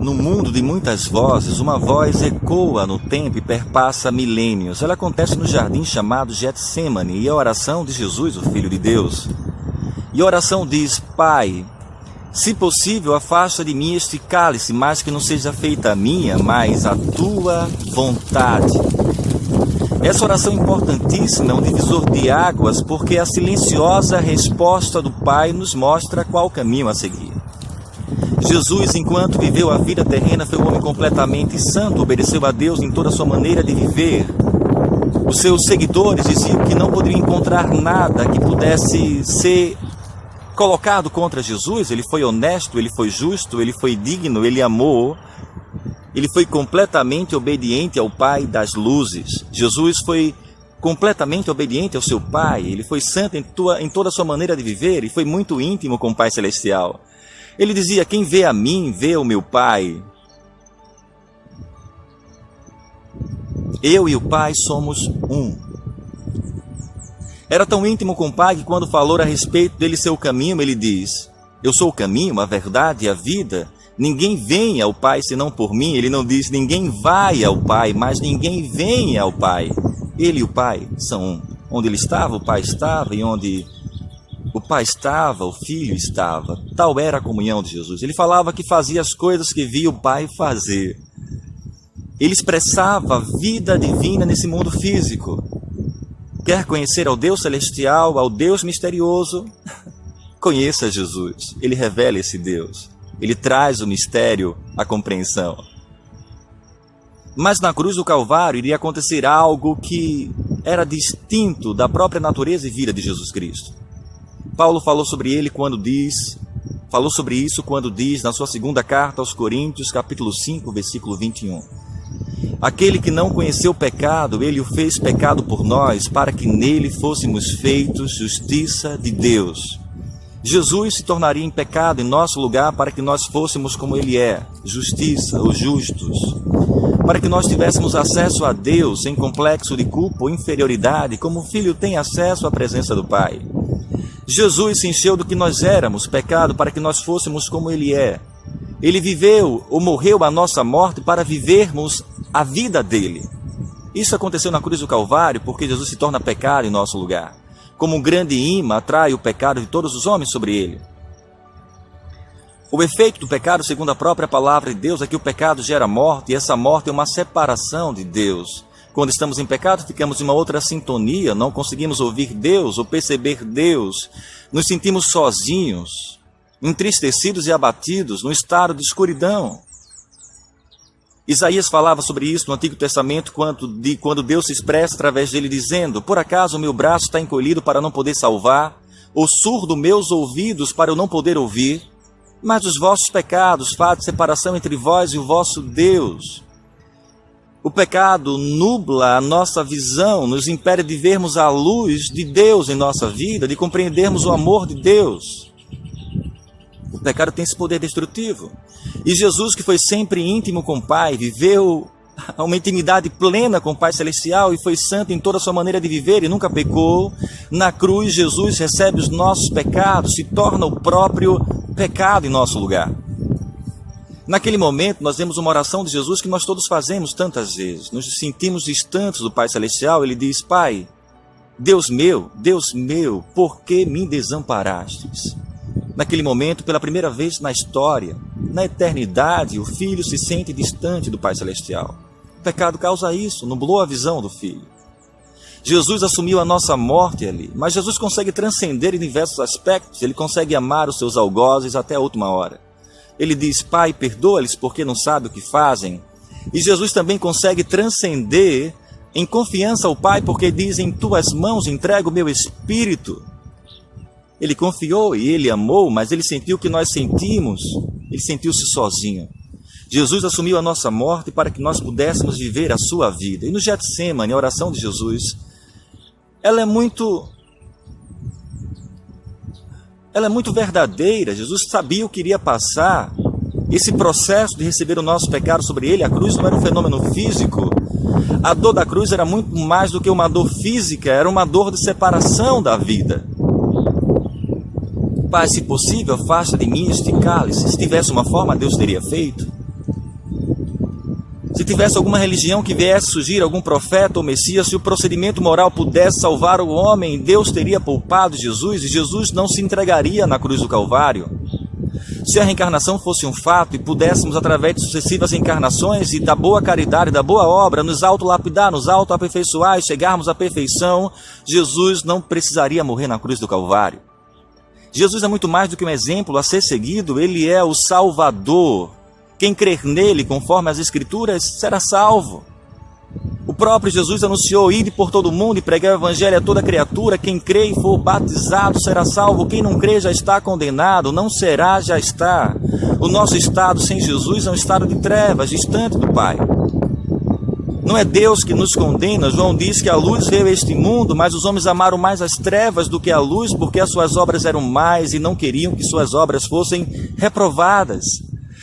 No mundo de muitas vozes, uma voz ecoa no tempo e perpassa milênios. Ela acontece no jardim chamado Getsêmani e é a oração de Jesus, o Filho de Deus. E a oração diz: Pai, se possível, afasta de mim este cálice, mas que não seja feita a minha, mas a tua vontade. Essa oração importantíssima é um divisor de águas, porque a silenciosa resposta do Pai nos mostra qual caminho a seguir. Jesus, enquanto viveu a vida terrena, foi um homem completamente santo, obedeceu a Deus em toda a sua maneira de viver. Os seus seguidores diziam que não poderiam encontrar nada que pudesse ser colocado contra Jesus. Ele foi honesto, ele foi justo, ele foi digno, ele amou, ele foi completamente obediente ao Pai das luzes. Jesus foi completamente obediente ao seu Pai, ele foi santo em toda a sua maneira de viver e foi muito íntimo com o Pai Celestial. Ele dizia: quem vê a mim, vê o meu Pai. Eu e o Pai somos um. Era tão íntimo com o Pai que quando falou a respeito dele ser o caminho, ele diz: eu sou o caminho, a verdade e a vida. Ninguém vem ao Pai senão por mim. Ele não diz ninguém vai ao Pai, mas ninguém vem ao Pai. Ele e o Pai são um. Onde ele estava, o Pai estava, e onde o Pai estava, o Filho estava. Tal era a comunhão de Jesus. Ele falava que fazia as coisas que via o Pai fazer. Ele expressava a vida divina nesse mundo físico. Quer conhecer ao Deus celestial, ao Deus misterioso? Conheça Jesus. Ele revela esse Deus. Ele traz o mistério à compreensão. Mas na cruz do Calvário iria acontecer algo que era distinto da própria natureza e vida de Jesus Cristo. Paulo falou sobre isso quando diz na sua segunda carta aos Coríntios, capítulo 5, versículo 21. Aquele que não conheceu o pecado, ele o fez pecado por nós, para que nele fôssemos feitos justiça de Deus. Jesus se tornaria em pecado em nosso lugar para que nós fôssemos como ele é, justiça, os justos. Para que nós tivéssemos acesso a Deus sem complexo de culpa ou inferioridade, como o Filho tem acesso à presença do Pai. Jesus se encheu do que nós éramos, pecado, para que nós fôssemos como ele é. Ele viveu ou morreu a nossa morte para vivermos a vida dele. Isso aconteceu na cruz do Calvário porque Jesus se torna pecado em nosso lugar. Como um grande imã atrai o pecado de todos os homens sobre ele. O efeito do pecado, segundo a própria palavra de Deus, é que o pecado gera morte, e essa morte é uma separação de Deus. Quando estamos em pecado, ficamos em uma outra sintonia, não conseguimos ouvir Deus ou perceber Deus. Nos sentimos sozinhos, entristecidos e abatidos, num estado de escuridão. Isaías falava sobre isso no Antigo Testamento, quando Deus se expressa através dele, dizendo: por acaso o meu braço está encolhido para não poder salvar, ou surdo meus ouvidos para eu não poder ouvir? Mas os vossos pecados fazem separação entre vós e o vosso Deus. O pecado nubla a nossa visão, nos impede de vermos a luz de Deus em nossa vida, de compreendermos o amor de Deus. O pecado tem esse poder destrutivo. E Jesus, que foi sempre íntimo com o Pai, viveu uma intimidade plena com o Pai Celestial e foi santo em toda a sua maneira de viver e nunca pecou. Na cruz, Jesus recebe os nossos pecados, se torna o próprio pecado em nosso lugar. Naquele momento, nós vemos uma oração de Jesus que nós todos fazemos tantas vezes. Nos sentimos distantes do Pai Celestial. Ele diz: Pai, Deus meu, por que me desamparastes? Naquele momento, pela primeira vez na história, na eternidade, o Filho se sente distante do Pai Celestial. O pecado causa isso, nublou a visão do Filho. Jesus assumiu a nossa morte ali, mas Jesus consegue transcender em diversos aspectos. Ele consegue amar os seus algozes até a última hora. Ele diz: Pai, perdoa-lhes porque não sabem o que fazem. E Jesus também consegue transcender em confiança ao Pai, porque diz: em tuas mãos entrego o meu espírito. Ele confiou e ele amou, mas ele sentiu o que nós sentimos. Ele sentiu-se sozinho. Jesus assumiu a nossa morte para que nós pudéssemos viver a sua vida. E no Getsêmani, a oração de Jesus, ela é muito verdadeira. Jesus sabia o que iria passar. Esse processo de receber o nosso pecado sobre ele, a cruz não era um fenômeno físico. A dor da cruz era muito mais do que uma dor física, era uma dor de separação da vida. Pai, se possível, afasta de mim este cálice. Se tivesse uma forma, Deus teria feito. Se tivesse alguma religião que viesse surgir, algum profeta ou Messias, se o procedimento moral pudesse salvar o homem, Deus teria poupado Jesus e Jesus não se entregaria na cruz do Calvário. Se a reencarnação fosse um fato e pudéssemos, através de sucessivas reencarnações e da boa caridade, da boa obra, nos auto-lapidar, nos auto-aperfeiçoar e chegarmos à perfeição, Jesus não precisaria morrer na cruz do Calvário. Jesus é muito mais do que um exemplo a ser seguido, ele é o Salvador. Quem crer nele, conforme as Escrituras, será salvo. O próprio Jesus anunciou: ide por todo mundo e pregai o evangelho a toda criatura. Quem crê e for batizado será salvo. Quem não crê já está condenado. Não será, já está. O nosso estado sem Jesus é um estado de trevas, distante do Pai. Não é Deus que nos condena. João diz que a luz veio a este mundo, mas os homens amaram mais as trevas do que a luz, porque as suas obras eram más e não queriam que suas obras fossem reprovadas.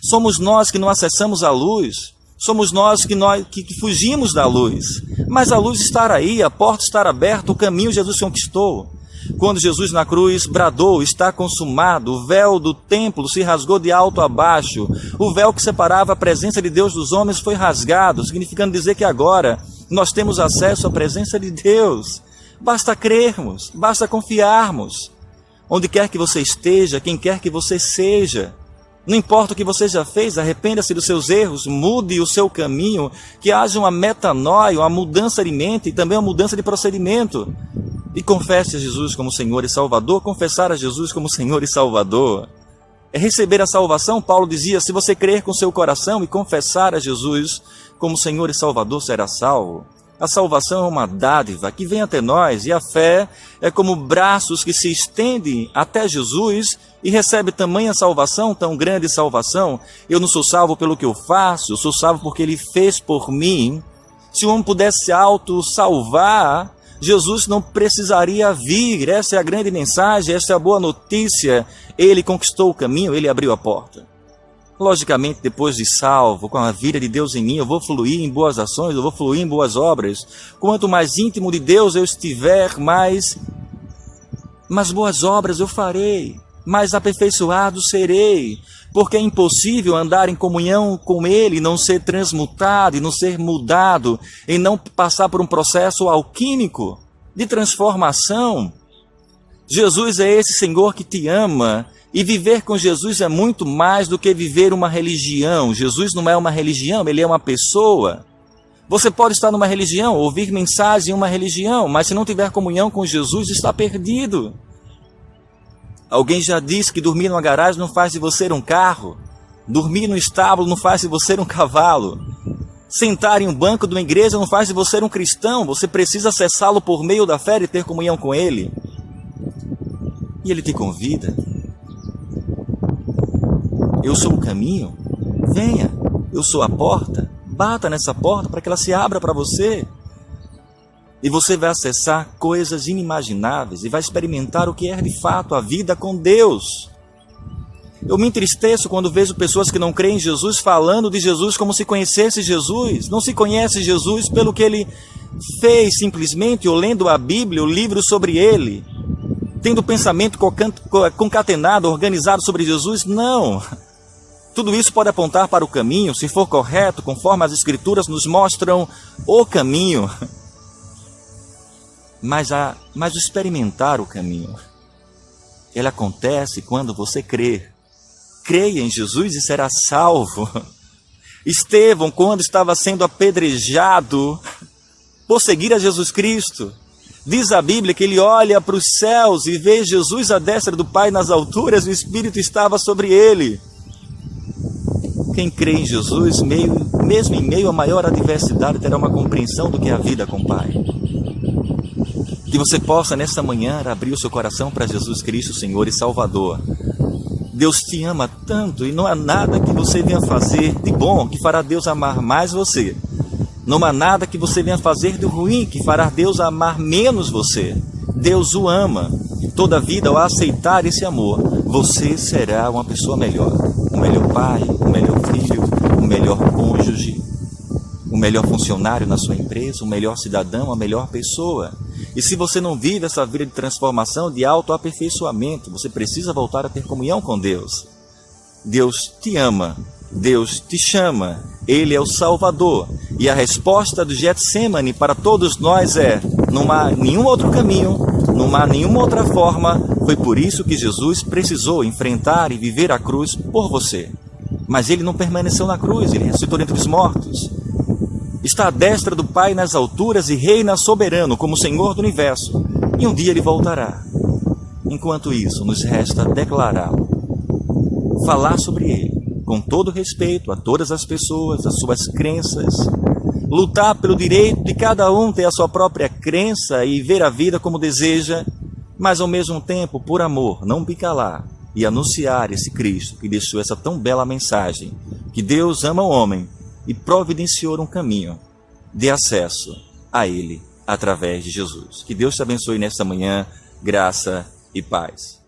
Somos nós que não acessamos a luz. Somos nós que fugimos da luz. Mas a luz está aí, a porta está aberta, o caminho Jesus conquistou. Quando Jesus na cruz bradou: está consumado, o véu do templo se rasgou de alto a baixo. O véu que separava a presença de Deus dos homens foi rasgado, significando dizer que agora nós temos acesso à presença de Deus. Basta crermos, basta confiarmos. Onde quer que você esteja, quem quer que você seja, não importa o que você já fez, arrependa-se dos seus erros, mude o seu caminho, que haja uma metanoia, uma mudança de mente e também uma mudança de procedimento. E confesse a Jesus como Senhor e Salvador. Confessar a Jesus como Senhor e Salvador é receber a salvação. Paulo dizia: se você crer com seu coração e confessar a Jesus como Senhor e Salvador, será salvo. A salvação é uma dádiva que vem até nós, e a fé é como braços que se estendem até Jesus e recebe tamanha salvação, tão grande salvação. Eu não sou salvo pelo que eu faço, eu sou salvo porque Ele fez por mim. Se o homem pudesse se auto-salvar, Jesus não precisaria vir. Essa é a grande mensagem, essa é a boa notícia. Ele conquistou o caminho, Ele abriu a porta. Logicamente, depois de salvo, com a vida de Deus em mim, eu vou fluir em boas ações, eu vou fluir em boas obras. Quanto mais íntimo de Deus eu estiver, mais boas obras eu farei, mais aperfeiçoado serei. Porque é impossível andar em comunhão com Ele, não ser transmutado e não ser mudado, e não passar por um processo alquímico de transformação. Jesus é esse Senhor que te ama. E viver com Jesus é muito mais do que viver uma religião. Jesus não é uma religião, Ele é uma pessoa. Você pode estar numa religião, ouvir mensagem em uma religião, mas se não tiver comunhão com Jesus, está perdido. Alguém já disse que dormir numa garagem não faz de você um carro. Dormir no estábulo não faz de você um cavalo. Sentar em um banco de uma igreja não faz de você um cristão. Você precisa acessá-lo por meio da fé e ter comunhão com Ele. E Ele te convida. Eu sou o caminho, venha. Eu sou a porta, bata nessa porta para que ela se abra para você. E você vai acessar coisas inimagináveis e vai experimentar o que é de fato a vida com Deus. Eu me entristeço quando vejo pessoas que não creem em Jesus falando de Jesus como se conhecesse Jesus. Não se conhece Jesus pelo que Ele fez simplesmente, ou lendo a Bíblia, o livro sobre Ele, tendo o pensamento concatenado, organizado sobre Jesus. Não. Tudo isso pode apontar para o caminho, se for correto, conforme as Escrituras nos mostram o caminho. Mas o experimentar o caminho, ele acontece quando você crê. Creia em Jesus e será salvo. Estevão, quando estava sendo apedrejado por seguir a Jesus Cristo, diz a Bíblia que ele olha para os céus e vê Jesus à destra do Pai nas alturas, e o Espírito estava sobre ele. Quem crê em Jesus, mesmo em meio à maior adversidade, terá uma compreensão do que é a vida com o Pai. Que você possa, nesta manhã, abrir o seu coração para Jesus Cristo, Senhor e Salvador. Deus te ama tanto e não há nada que você venha fazer de bom que fará Deus amar mais você. Não há nada que você venha fazer de ruim que fará Deus amar menos você. Deus o ama. Toda a vida, ao aceitar esse amor, você será uma pessoa melhor. Um melhor pai, um melhor filho, um melhor cônjuge, um melhor funcionário na sua empresa, um melhor cidadão, uma melhor pessoa. E se você não vive essa vida de transformação, de autoaperfeiçoamento, você precisa voltar a ter comunhão com Deus. Deus te ama Deus te chama, Ele é o Salvador. E a resposta do Getsemane para todos nós é: não há nenhum outro caminho, não há nenhuma outra forma. Foi por isso que Jesus precisou enfrentar e viver a cruz por você. Mas Ele não permaneceu na cruz, Ele ressuscitou dentre os mortos. Está à destra do Pai nas alturas e reina soberano como Senhor do Universo. E um dia Ele voltará. Enquanto isso, nos resta declará-lo, falar sobre Ele, com todo respeito a todas as pessoas, as suas crenças, lutar pelo direito de cada um ter a sua própria crença e ver a vida como deseja, mas ao mesmo tempo, por amor, não picalar e anunciar esse Cristo que deixou essa tão bela mensagem, que Deus ama o homem e providenciou um caminho de acesso a Ele através de Jesus. Que Deus te abençoe nesta manhã, graça e paz.